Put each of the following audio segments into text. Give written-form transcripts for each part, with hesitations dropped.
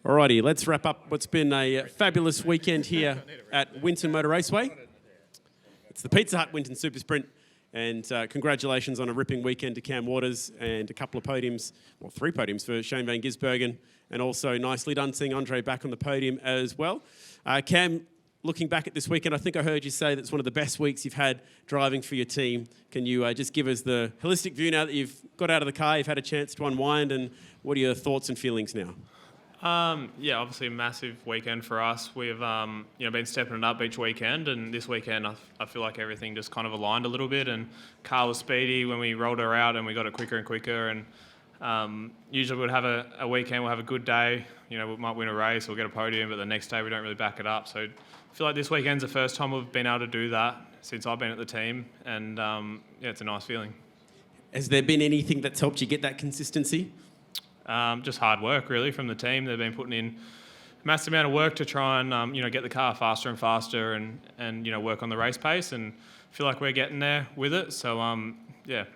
Alrighty, let's wrap up what's been a fabulous weekend here at Winton Motor Raceway. It's the Pizza Hut Winton SuperSprint, and congratulations on a ripping weekend to Cam Waters and a couple of podiums, well, 3 podiums for Shane Van Gisbergen, and also nicely done seeing Andre back on the podium as well. Cam, looking back at this weekend, I think I heard you say that's one of the best weeks you've had driving for your team. Can you just give us the holistic view now that you've got out of the car, you've had a chance to unwind, and what are your thoughts and feelings now? Yeah, obviously a massive weekend for us. We've been stepping it up each weekend, and this weekend I feel like everything just kind of aligned a little bit. And car was speedy when we rolled her out, and we got it quicker and quicker. And usually we'd have a weekend, we'll have a good day. You know, we might win a race or get a podium, but the next day we don't really back it up. So I feel like this weekend's the first time we've been able to do that since I've been at the team, and it's a nice feeling. Has there been anything that's helped you get that consistency? Just hard work, really, from the team. They've been putting in a massive amount of work to try and get the car faster and faster, and work on the race pace. And I feel like we're getting there with it. So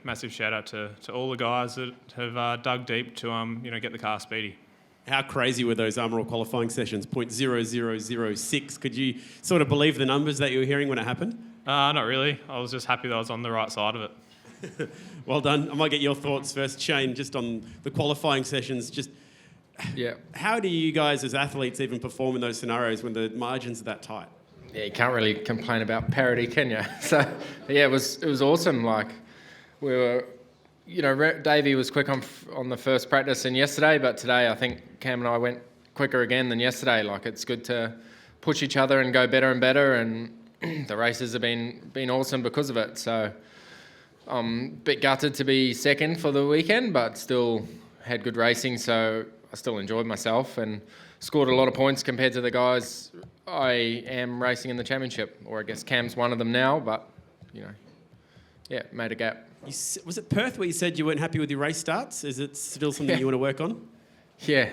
massive shout out to all the guys that have dug deep to get the car speedy. How crazy were those Armor qualifying sessions? 0.0006. Could you sort of believe the numbers that you were hearing when it happened? Not really. I was just happy that I was on the right side of it. Well done. I might get your thoughts first, Shane, just on the qualifying sessions. How do you guys as athletes even perform in those scenarios when the margins are that tight? Yeah, you can't really complain about parity, can you? So, yeah, it was awesome. Like, we were, Davey was quick on the first practice and yesterday, but today I think Cam and I went quicker again than yesterday. Like, it's good to push each other and go better and better, and the races have been awesome because of it. So I'm a bit gutted to be second for the weekend, but still had good racing, so I still enjoyed myself and scored a lot of points compared to the guys I am racing in the championship, or I guess Cam's one of them now, but, made a gap. Was it Perth where you said you weren't happy with your race starts? Is it still something you want to work on? Yeah.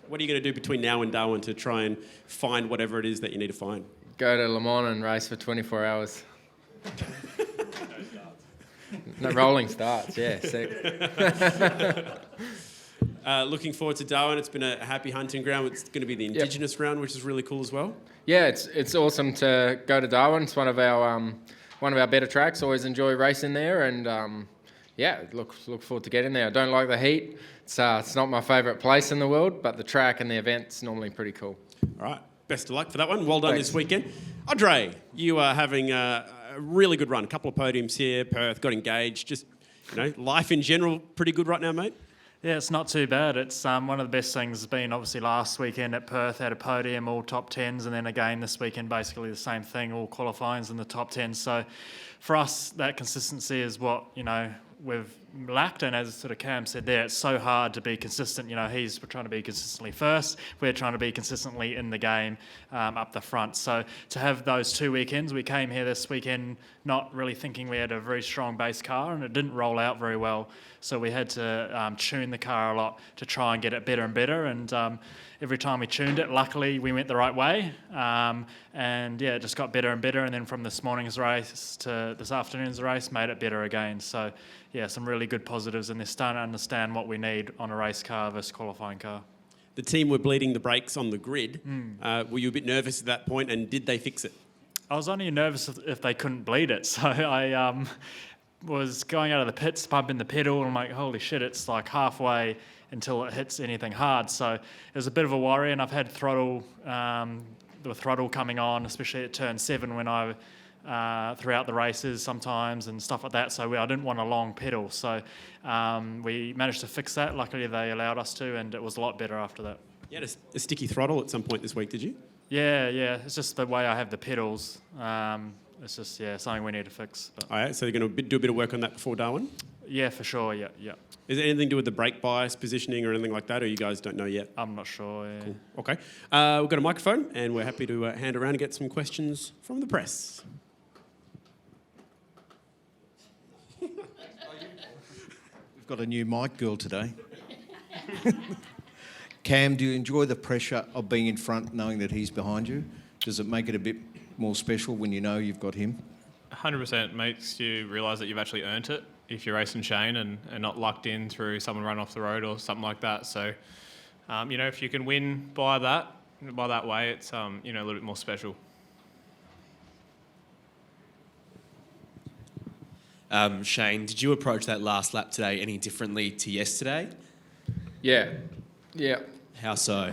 What are you going to do between now and Darwin to try and find whatever it is that you need to find? Go to Le Mans and race for 24 hours. No rolling starts, yeah. Sick. Looking forward to Darwin. It's been a happy hunting ground. It's going to be the Indigenous round, which is really cool as well. Yeah, it's awesome to go to Darwin. It's one of our better tracks. Always enjoy racing there, and look forward to getting there. I don't like the heat. It's not my favourite place in the world, but the track and the event's normally pretty cool. All right, best of luck for that one. Well done this weekend. Andre, you are having a really good run. A couple of podiums here. Perth got engaged. Just, life in general, pretty good right now, mate? Yeah, it's not too bad. It's one of the best things has been obviously last weekend at Perth, had a podium, all top 10s, and then again this weekend basically the same thing, all qualifyings in the top 10. So for us, that consistency is what, we've lacked, and as sort of Cam said there, it's so hard to be consistent. We're trying to be consistently first, we're trying to be consistently in the game up the front. So to have those 2 weekends, we came here this weekend not really thinking we had a very strong base car, and it didn't roll out very well. So we had to tune the car a lot to try and get it better and better, and every time we tuned it, luckily we went the right way, it just got better and better, and then from this morning's race to this afternoon's race, made it better again. So yeah, some really good positives, and they're starting to understand what we need on a race car versus qualifying car. The team were bleeding the brakes on the grid. Were you a bit nervous at that point, and did they fix it? I was only nervous if they couldn't bleed it, so I was going out of the pits, pumping the pedal, and I'm like, holy shit, it's like halfway until it hits anything hard. So it was a bit of a worry, and I've had the throttle coming on, especially at turn 7 when I throughout the races sometimes and stuff like that. So I didn't want a long pedal. So we managed to fix that. Luckily, they allowed us to, and it was a lot better after that. You had a sticky throttle at some point this week, did you? Yeah. It's just the way I have the pedals. It's just, something we need to fix. But. All right, so you're going to do a bit of work on that before Darwin? Yeah, for sure, yeah. Is it anything to do with the brake bias, positioning, or anything like that, or you guys don't know yet? I'm not sure, yeah. Cool. Okay. We've got a microphone, and we're happy to hand around and get some questions from the press. We've got a new mic girl today. Cam, do you enjoy the pressure of being in front, knowing that he's behind you? Does it make it a bit more special when you know you've got him? 100% makes you realise that you've actually earned it if you're racing Shane and not lucked in through someone running off the road or something like that. So if you can win by that way, it's a little bit more special. Shane, did you approach that last lap today any differently to yesterday? Yeah. How so?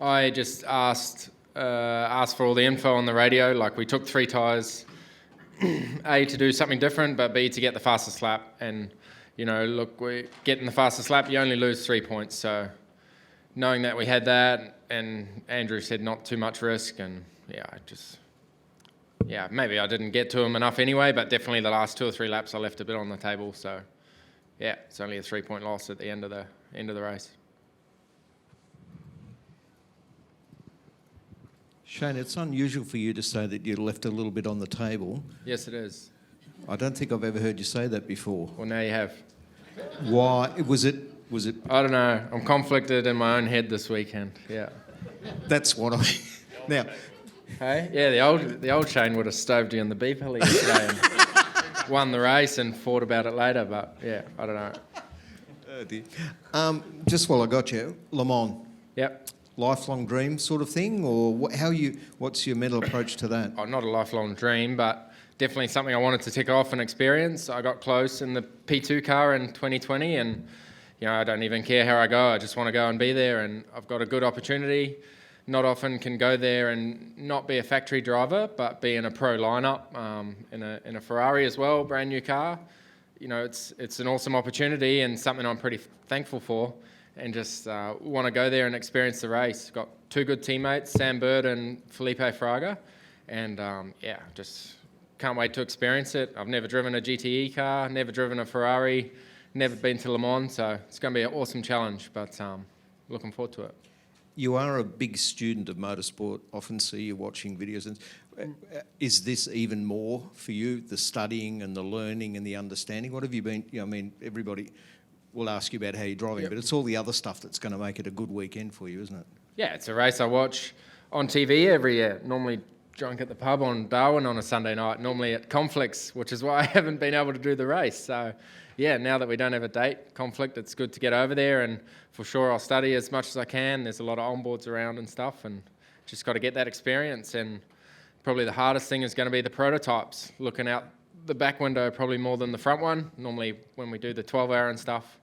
I just asked for all the info on the radio. Like, we took 3 tyres, A, to do something different, but B, to get the fastest lap. And, look, we're getting the fastest lap, you only lose 3 points. So knowing that we had that, and Andrew said not too much risk, and maybe I didn't get to him enough anyway, but definitely the last 2 or 3 laps I left a bit on the table. So, yeah, it's only a 3-point loss at the end of the race. Shane, it's unusual for you to say that you left a little bit on the table. Yes, it is. I don't think I've ever heard you say that before. Well, now you have. Why? Was it? I don't know. I'm conflicted in my own head this weekend. Yeah. That's what I... Now... Hey? Yeah, the old Shane would have stoved you on the beef heli yesterday and won the race and fought about it later, but yeah, I don't know. Oh dear. Just while I got you, Le Mans, Yep. lifelong dream sort of thing, or what's your mental approach to that? Oh, not a lifelong dream, but definitely something I wanted to tick off and experience. I got close in the P2 car in 2020, and I don't even care how I go. I just want to go and be there, and I've got a good opportunity. Not often can go there and not be a factory driver, but be in a pro lineup in a Ferrari as well, brand new car. It's an awesome opportunity and something I'm pretty thankful for, and just want to go there and experience the race. Got 2 good teammates, Sam Bird and Felipe Fraga, and just can't wait to experience it. I've never driven a GTE car, never driven a Ferrari, never been to Le Mans, so it's going to be an awesome challenge, but looking forward to it. You are a big student of motorsport, often see you watching videos. And is this even more for you, the studying and the learning and the understanding? What have you been, everybody will ask you about how you're driving, but it's all the other stuff that's going to make it a good weekend for you, isn't it? Yeah, it's a race I watch on TV every year, normally drunk at the pub on Darwin on a Sunday night, normally at Conflicts, which is why I haven't been able to do the race. So, now that we don't have a date, Conflict, it's good to get over there, and for sure I'll study as much as I can. There's a lot of onboards around and stuff, and just got to get that experience. And probably the hardest thing is going to be the prototypes, looking out the back window probably more than the front one. Normally when we do the 12-hour and stuff,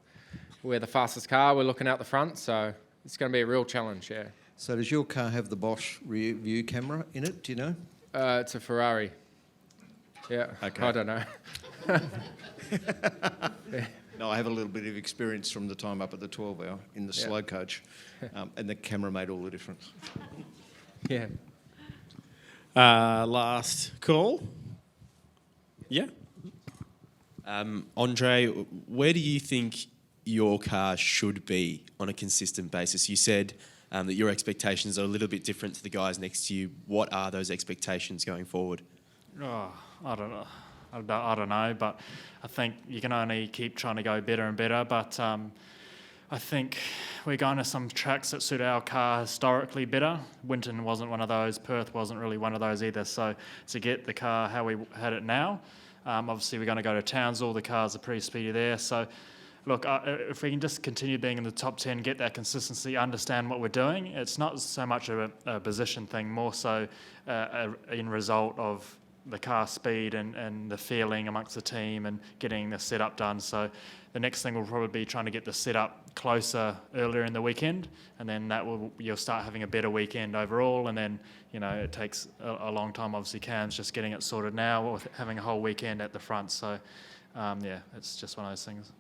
we're the fastest car, we're looking out the front, so it's going to be a real challenge, yeah. So does your car have the Bosch rear view camera in it, do you know? It's a Ferrari. Yeah, okay. I don't know. No, I have a little bit of experience from the time up at the 12-hour in the slow coach, and the camera made all the difference. Yeah. Last call. Yeah. Andre, where do you think your car should be on a consistent basis? You said that your expectations are a little bit different to the guys next to you. What are those expectations going forward? Oh, I don't know. I don't know, but I think you can only keep trying to go better and better. But I think we're going to some tracks that suit our car historically better. Winton wasn't one of those. Perth wasn't really one of those either. So to get the car how we had it now, obviously we're going to go to Townsville. The cars are pretty speedy there. So look, if we can just continue being in the top 10, get that consistency, understand what we're doing, it's not so much a position thing, more so in result of the car speed and the feeling amongst the team and getting the setup done. So the next thing will probably be trying to get the setup closer earlier in the weekend, and then you'll start having a better weekend overall. And then it takes a long time. Obviously, Cam's just getting it sorted now, with having a whole weekend at the front. So it's just one of those things.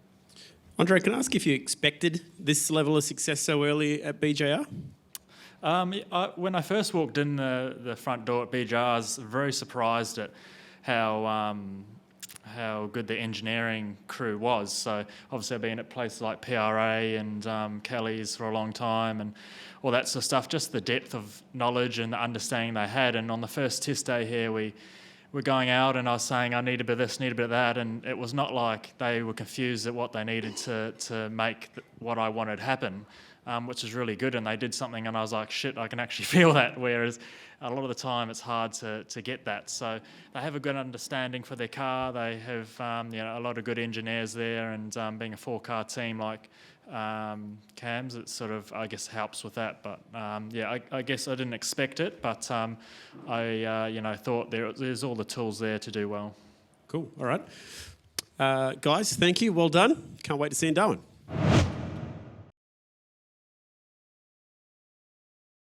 Andre, can I ask if you expected this level of success so early at BJR? When I first walked in the front door at BJR, I was very surprised at how good the engineering crew was. So obviously I've been at places like PRA and Kelly's for a long time and all that sort of stuff, just the depth of knowledge and the understanding they had. And on the first test day here, we were going out and I was saying, I need a bit of this, need a bit of that. And it was not like they were confused at what they needed to make what I wanted happen. Which is really good, and they did something and I was like, shit, I can actually feel that, whereas a lot of the time it's hard to get that. So they have a good understanding for their car, they have a lot of good engineers there, and being a 4-car team like cams, it sort of, I guess, helps with that. But I guess I didn't expect it, but I thought there's all the tools there to do well. Cool. All right. Guys, thank you. Well done. Can't wait to see you in Darwin.